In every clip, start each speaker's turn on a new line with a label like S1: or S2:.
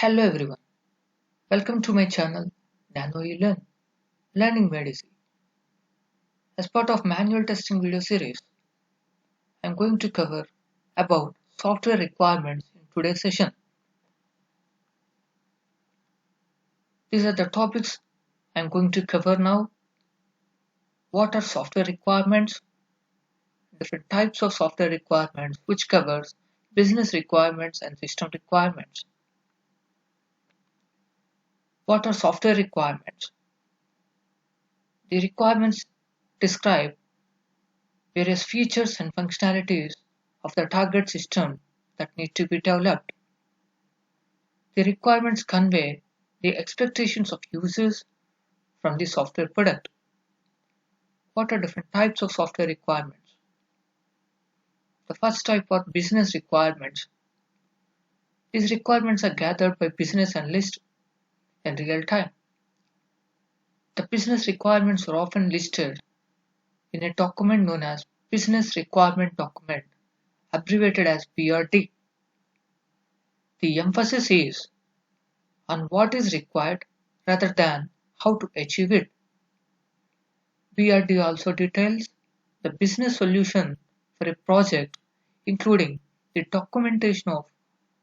S1: Hello everyone, welcome to my channel Nano Learn Learning Medicine. As part of manual testing video series, I am going to cover about software requirements in today's session. These are the topics I am going to cover now. What are software requirements? Different types of software requirements, which covers business requirements and system requirements. What are software requirements? The requirements describe various features and functionalities of the target system that need to be developed. The requirements convey the expectations of users from the software product. What are different types of software requirements? The first type are business requirements. These requirements are gathered by business analysts in real time. The business requirements are often listed in a document known as Business Requirement Document, abbreviated as BRD. The emphasis is on what is required rather than how to achieve it. BRD also details the business solution for a project, including the documentation of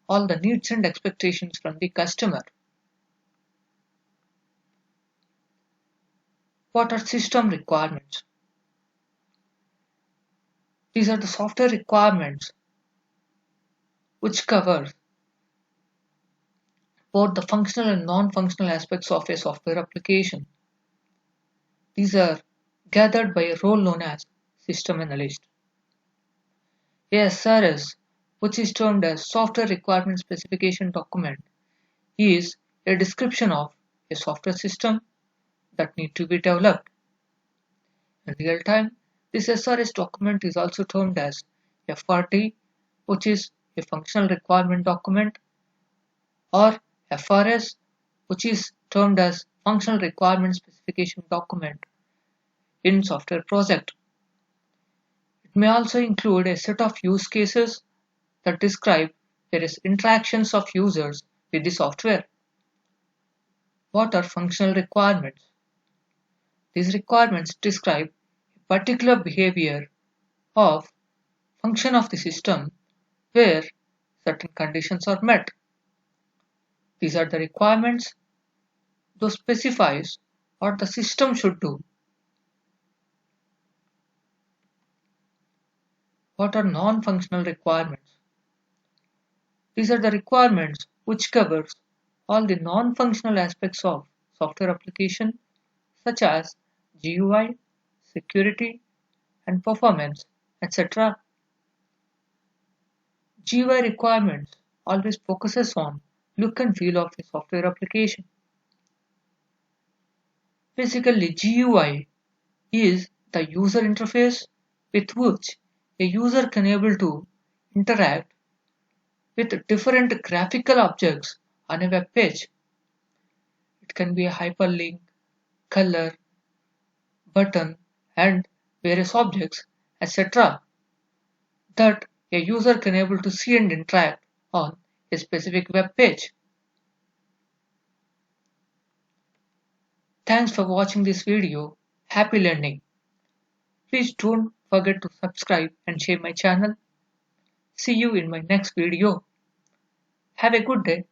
S1: all the needs and expectations from the customer. What are system requirements? These are the software requirements which cover both the functional and non-functional aspects of a software application. These are gathered by a role known as system analyst. A SRS, which is termed as Software Requirement Specification Document, is a description of a software system that need to be developed. In real time, this SRS document is also termed as FRD, which is a Functional Requirement Document, or FRS, which is termed as Functional Requirement Specification Document in software project. It may also include a set of use cases that describe various interactions of users with the software. What are functional requirements? These requirements describe a particular behavior of function of the system where certain conditions are met. These are the requirements those specifies what the system should do. What are non-functional requirements? These are the requirements which covers all the non-functional aspects of software application such as GUI, security, and performance, etc. GUI requirements always focuses on look and feel of a software application. Basically, GUI is the user interface with which a user can able to interact with different graphical objects on a web page. It can be a hyperlink, color, button, and various objects, etc. that a user can able to see and interact on a specific web page. Thanks for watching this video. Happy learning. Please don't forget to subscribe and share my channel. See you in my next video. Have a good day.